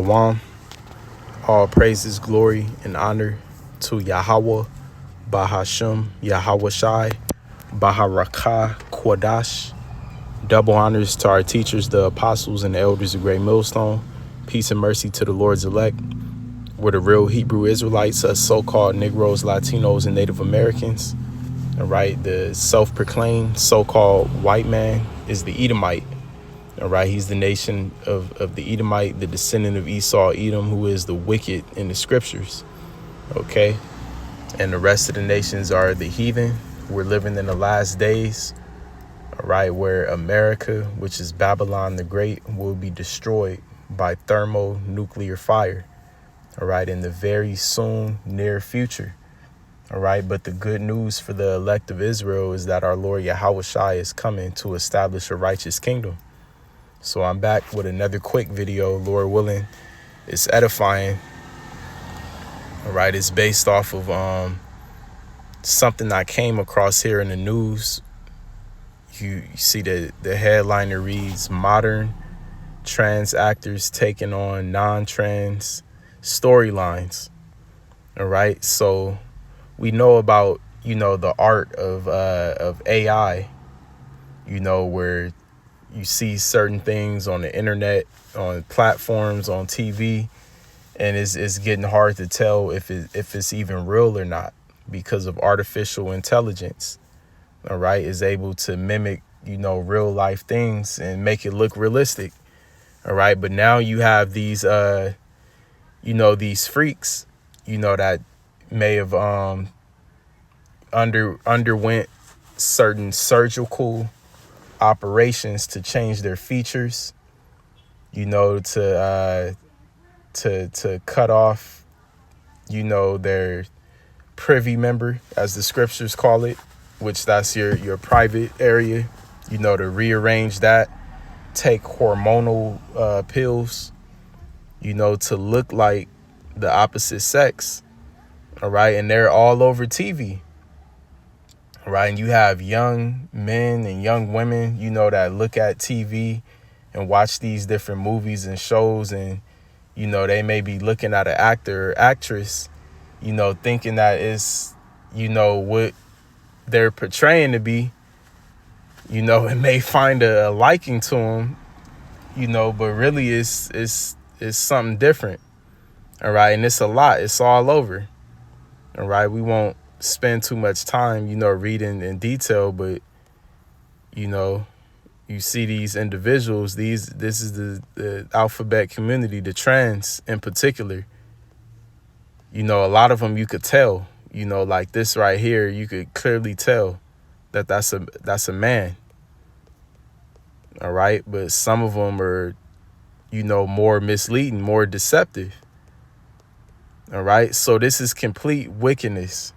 Shalom. All praises, glory, and honor to Yahweh, Bahashem, Yahweh Shai, Baharakah, Kwadash. Double honors to our teachers, the apostles, and the elders of Great Millstone. Peace and mercy to the Lord's elect. We're the real Hebrew Israelites, us so-called Negroes, Latinos, and Native Americans. All right, the self-proclaimed so-called white man is the Edomite. All right, he's the nation of the Edomite, the descendant of Esau, Edom, who is the wicked in the scriptures. Okay, and the rest of the nations are the heathen. We're living in the last days. All right, where America, which is Babylon the Great, will be destroyed by thermonuclear fire. All right, in the very soon near future. All right, but the good news for the elect of Israel is that our Lord Yahweh Shai is coming to establish a righteous kingdom. So I'm back with another quick video, Lord willing. It's edifying. All right, it's based off of something I came across here in the news. You see the headliner reads, modern trans actors taking on non-trans storylines. All right, so we know about, the art of AI, where you see certain things on the internet, on platforms, on TV, and it's getting hard to tell if it's even real or not because of artificial intelligence. All right, is able to mimic, real life things and make it look realistic. All right, but now you have these, these freaks, that may have underwent certain surgical operations to change their features, to cut off, their privy member, as the scriptures call it, which that's your private area, to rearrange that, take hormonal pills, to look like the opposite sex. All right, and they're all over TV. Right, and you have young men and young women, that look at TV and watch these different movies and shows, and they may be looking at an actor or actress, thinking that it's what they're portraying to be, and may find a liking to them, but really it's something different. All right, and it's a lot. It's all over. All right, we won't spend too much time, reading in detail, but you see these individuals, this is the alphabet community, the trans in particular. A lot of them you could tell, like this right here, you could clearly tell that that's a man. All right, but some of them are, more misleading, more deceptive. All right, so this is complete wickedness.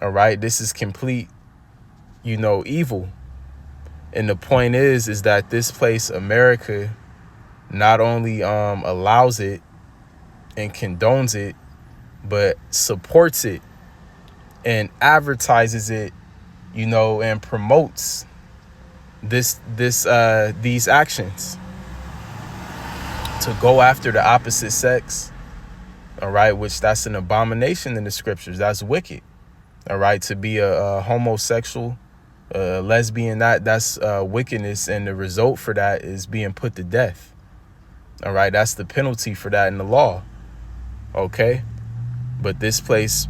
All right, this is complete, evil. And the point is that this place, America, not only allows it and condones it, but supports it and advertises it, and promotes these actions to go after the opposite sex. All right, which that's an abomination in the scriptures. That's wicked. All right, to be a homosexual, lesbian, that's wickedness, and the result for that is being put to death. All right, that's the penalty for that in the law. Okay, but this place,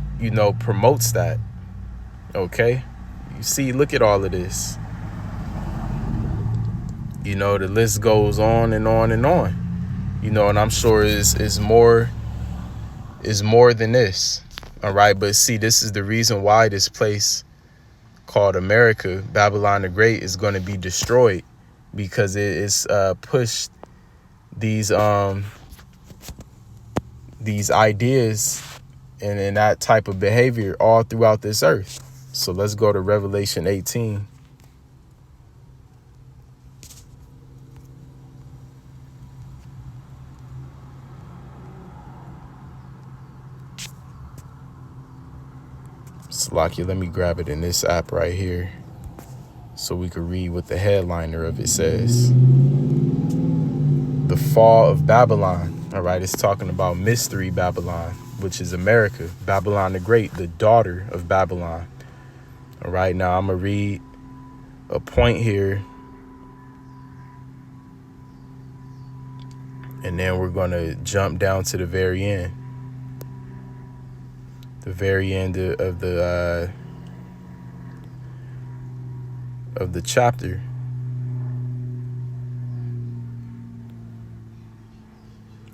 promotes that. Okay, you see, look at all of this. The list goes on and on and on. And I'm sure is more than this. All right, but see, this is the reason why this place called America, Babylon the Great, is going to be destroyed, because it is pushed these ideas and that type of behavior all throughout this earth. So let's go to Revelation 18. Slakia, let me grab it in this app right here so we can read what the headliner of it says. The fall of Babylon. All right, it's talking about Mystery Babylon, which is America, Babylon the Great, the daughter of Babylon. All right, now I'm going to read a point here, and then we're going to jump down to the very end. The very end of the chapter.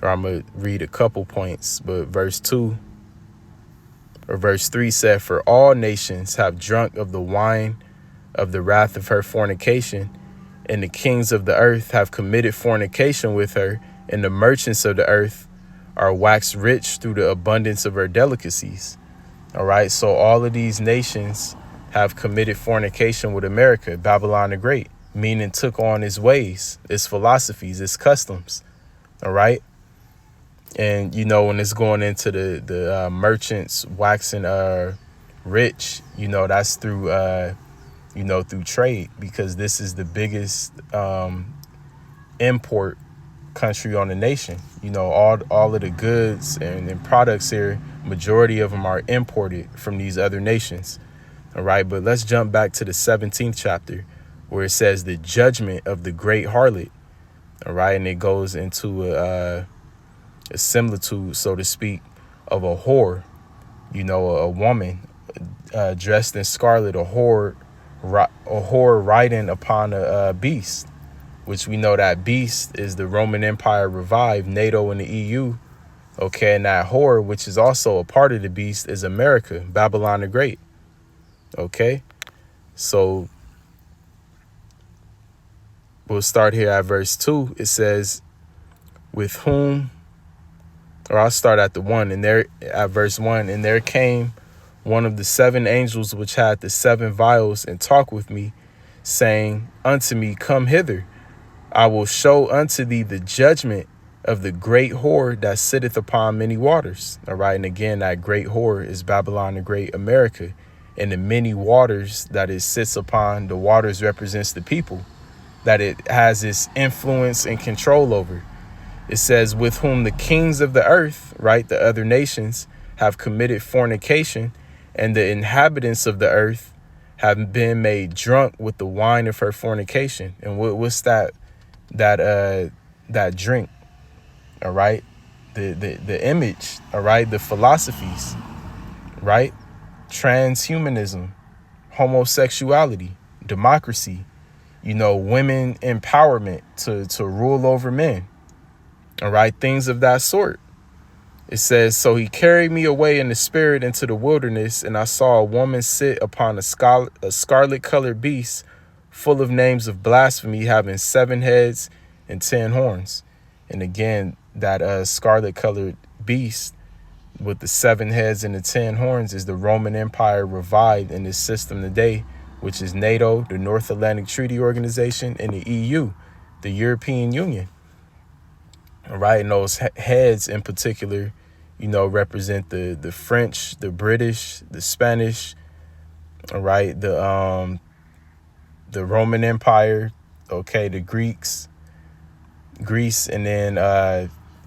Or I'm going to read a couple points, but verse 3 said, "For all nations have drunk of the wine of the wrath of her fornication, and the kings of the earth have committed fornication with her, and the merchants of the earth are waxed rich through the abundance of her delicacies." All right, so all of these nations have committed fornication with America, Babylon the Great, meaning took on its ways, its philosophies, its customs. All right. And, when it's going into the merchants waxing rich, that's through, through trade, because this is the biggest import country on the nation. All of the goods and products here, majority of them are imported from these other nations. All right. But let's jump back to the 17th chapter, where it says the judgment of the great harlot. All right. And it goes into a similitude, so to speak, of a whore, a woman dressed in scarlet, a whore riding upon a beast, which we know that beast is the Roman Empire revived, NATO and the EU. Okay, and that whore, which is also a part of the beast, is America, Babylon the Great. Okay, so we'll start here at verse 2. It says, with whom, or I'll start at the 1, and there at verse 1, "And there came one of the 7 angels which had the 7 vials, and talked with me, saying unto me, Come hither, I will show unto thee the judgment of the great whore that sitteth upon many waters." All right, and again, that great whore is Babylon the Great, America, and the many waters that it sits upon, the waters represents the people that it has its influence and control over. It says, "With whom the kings of the earth," right, the other nations, "have committed fornication, and the inhabitants of the earth have been made drunk with the wine of her fornication." And what's that drink? All right, the image. All right, the philosophies. Right, transhumanism, homosexuality, democracy. Women empowerment to rule over men. All right, things of that sort. It says, "So he carried me away in the spirit into the wilderness, and I saw a woman sit upon a scarlet colored beast, full of names of blasphemy, having 7 heads and 10 horns." And again, that scarlet colored beast with the 7 heads and the 10 horns is the Roman Empire revived in this system today, which is NATO, the North Atlantic Treaty Organization, and the EU, the European Union. All right, and those heads in particular, represent the French, the British, the Spanish. All right, the Roman Empire. Okay, the Greece, and then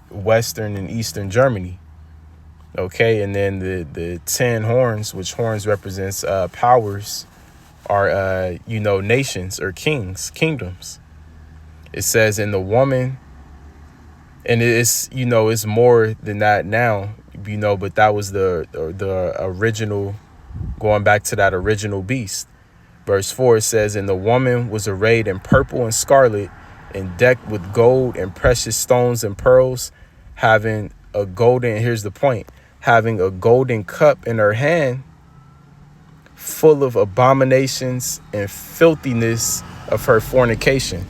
Western and Eastern Germany. Okay, and then the 10 horns, which horns represents powers, are nations or kingdoms. It says, "In the woman." And it's, it's more than that now, but that was the original, going back to that original beast. Verse 4, it says, "And the woman was arrayed in purple and scarlet, and decked with gold and precious stones and pearls, having a golden," here's the point, "having a golden cup in her hand, full of abominations and filthiness of her fornication."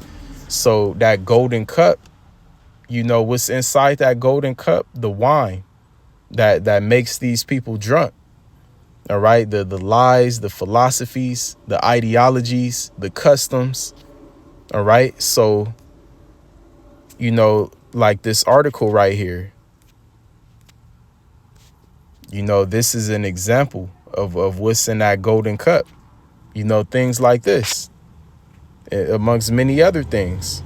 So that golden cup, what's inside that golden cup? The wine that makes these people drunk. All right, the lies, the philosophies, the ideologies, the customs. All right, so like this article right here, this is an example of what's in that golden cup. Things like this, amongst many other things.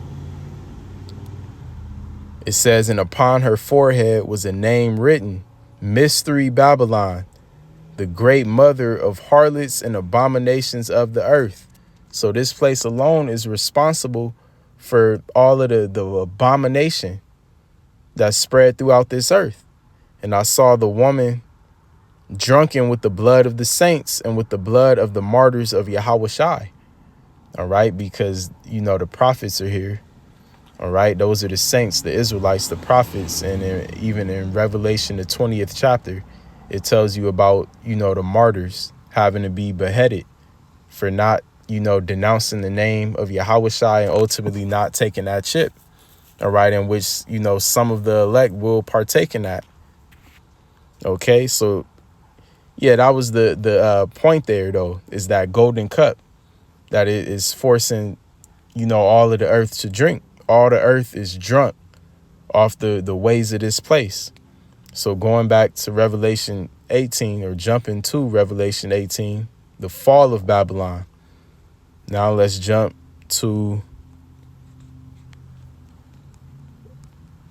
It says, and upon her forehead was a name written, Mystery Babylon, the great mother of harlots and abominations of the earth. So this place alone is responsible for all of the abomination that's spread throughout this earth. And I saw the woman drunken with the blood of the saints and with the blood of the martyrs of Yahweh Shai. All right, because, the prophets are here. All right, those are the saints, the Israelites, the prophets. And even in Revelation, the 20th chapter, it tells you about, the martyrs having to be beheaded for not, denouncing the name of Yahweh Shai and ultimately not taking that chip. All right, in which, some of the elect will partake in that. OK, so, yeah, that was the point there, though, is that golden cup that it is forcing, all of the earth to drink. All the earth is drunk off the ways of this place. So going back to Revelation 18, or jumping to Revelation 18, the fall of Babylon. Now let's jump to,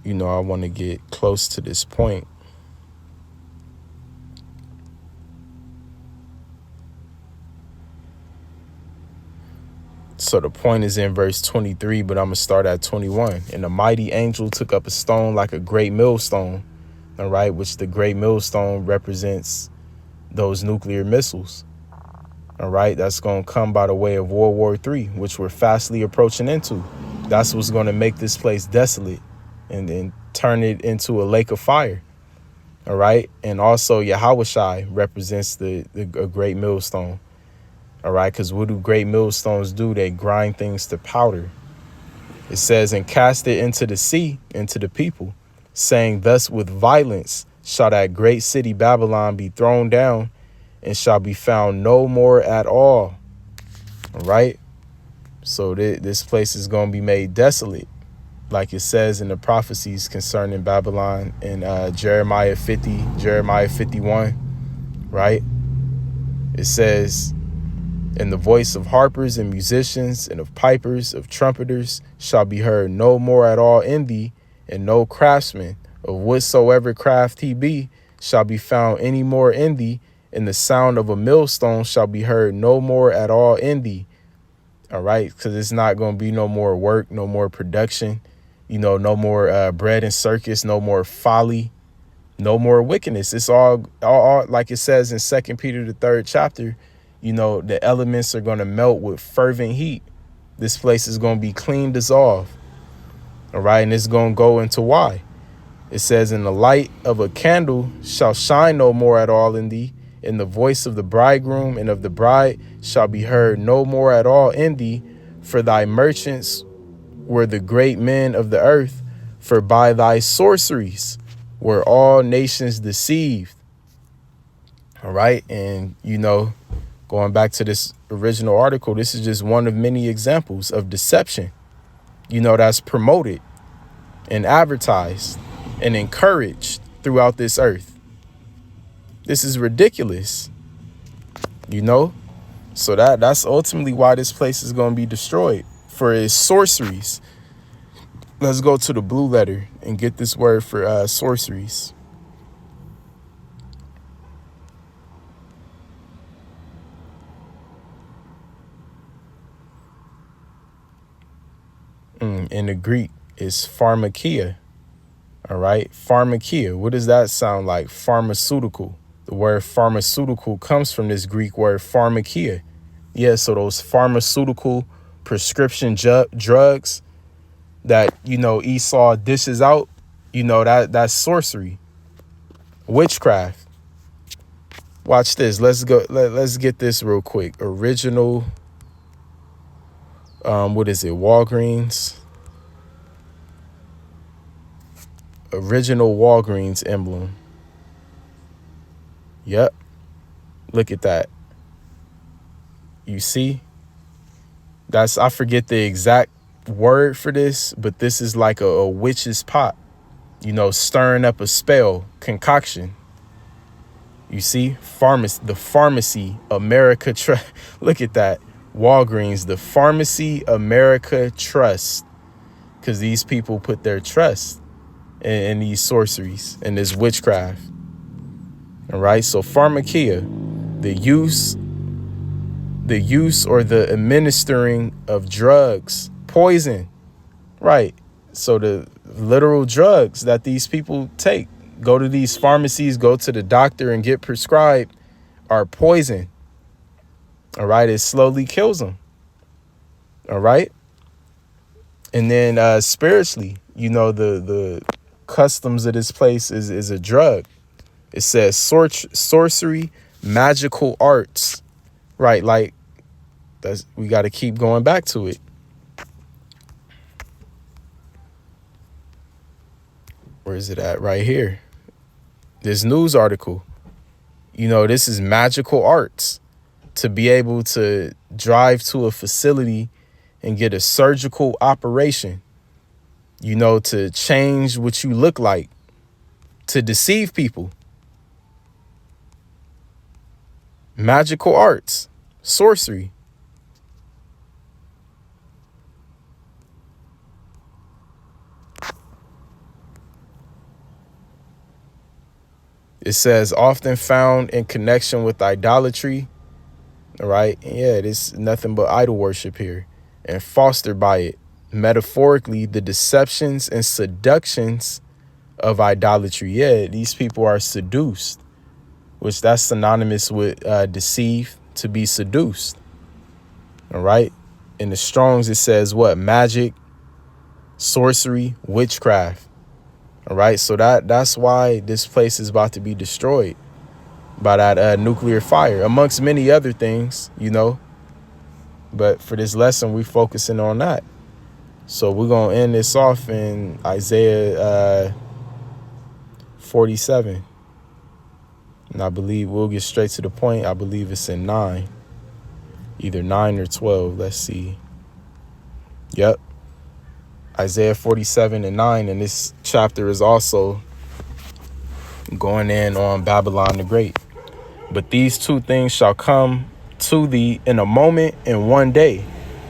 I want to get close to this point. So the point is in verse 23, but I'm going to start at 21. And the mighty angel took up a stone like a great millstone, all right, which the great millstone represents those nuclear missiles. All right, that's going to come by the way of World War III, which we're fastly approaching into. That's what's going to make this place desolate and turn it into a lake of fire. All right. And also Yahweh Shai represents a great millstone. All right, because what do great millstones do? They grind things to powder. It says, and cast it into the sea, into the people, saying, thus with violence shall that great city Babylon be thrown down, and shall be found no more at all. All right. So this place is going to be made desolate, like it says in the prophecies concerning Babylon in Jeremiah 50, Jeremiah 51. Right. It says, and the voice of harpers and musicians and of pipers, of trumpeters shall be heard no more at all in thee, and no craftsman of whatsoever craft he be shall be found any more in thee, and the sound of a millstone shall be heard no more at all in thee. All right, because it's not going to be no more work, no more production, no more bread and circus, no more folly, no more wickedness. It's all like it says in 2 Peter, the 3rd chapter. The elements are going to melt with fervent heat. This place is going to be clean, dissolved. All right. And it's going to go into why. It says, and the light of a candle shall shine no more at all in thee. And the voice of the bridegroom and of the bride shall be heard no more at all in thee. For thy merchants were the great men of the earth. For by thy sorceries were all nations deceived. All right. And, going back to this original article, this is just one of many examples of deception, that's promoted and advertised and encouraged throughout this earth. This is ridiculous, so that's ultimately why this place is going to be destroyed, for its sorceries. Let's go to the blue letter and get this word for sorceries. In the Greek is pharmakia. All right. Pharmakia. What does that sound like? Pharmaceutical. The word pharmaceutical comes from this Greek word pharmakia. Yeah. So those pharmaceutical prescription drugs that, Esau dishes out, that's sorcery, witchcraft. Watch this. Let's go. Let's get this real quick. Original. What is it? Walgreens. Original Walgreens emblem. Yep. Look at that. You see? I forget the exact word for this, but this is like a witch's pot, stirring up a spell, concoction. You see? The Pharmacy America Trust. Look at that. Walgreens, the Pharmacy America Trust. Because these people put their trust and these sorceries and this witchcraft. All right. So pharmakia, the use or the administering of drugs, poison. Right. So the literal drugs that these people take, go to these pharmacies, go to the doctor and get prescribed, are poison. All right. It slowly kills them. All right. And then spiritually, the customs of this place is a drug. It says sorcery, magical arts. Right. Like we got to keep going back to it. Where is it at? Right here. This news article. This is magical arts. To be able to drive to a facility and get a surgical operation, to change what you look like, to deceive people. Magical arts, sorcery. It says often found in connection with idolatry. All right. Yeah, it is nothing but idol worship here, and fostered by it. Metaphorically, the deceptions and seductions of idolatry. Yeah, these people are seduced, which that's synonymous with deceive, to be seduced. All right. In the Strongs, it says what? Magic, sorcery, witchcraft. All right. So that's why this place is about to be destroyed by that nuclear fire, amongst many other things, But for this lesson, we're focusing on that. So we're going to end this off in Isaiah 47. And I believe we'll get straight to the point. I believe it's in 9. Either 9 or 12. Let's see. Yep. Isaiah 47 and 9. And this chapter is also going in on Babylon the Great. But these two things shall come to thee in a moment and one day.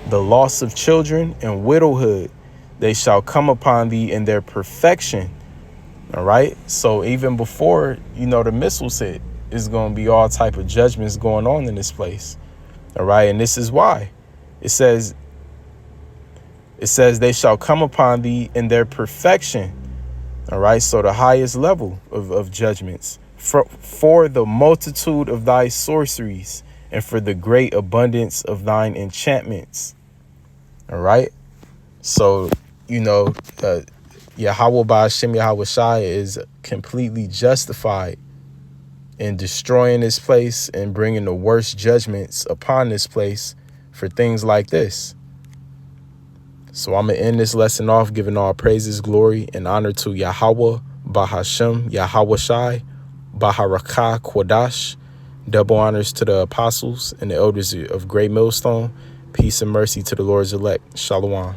The loss of children and widowhood. They shall come upon thee in their perfection. All right. So even before, the missiles hit, is going to be all type of judgments going on in this place. All right. And this is why it says they shall come upon thee in their perfection. All right. So the highest level of judgments for the multitude of thy sorceries and for the great abundance of thine enchantments. All right. So, Yahweh Ba'ashem Yahweh Shai is completely justified in destroying this place and bringing the worst judgments upon this place for things like this. So I'm going to end this lesson off giving all praises, glory, and honor to Yahweh Ba'ashem Yahweh Shai, Baharakah Quadash. Double honors to the apostles and the elders of Great Millstone. Peace and mercy to the Lord's elect. Shalom.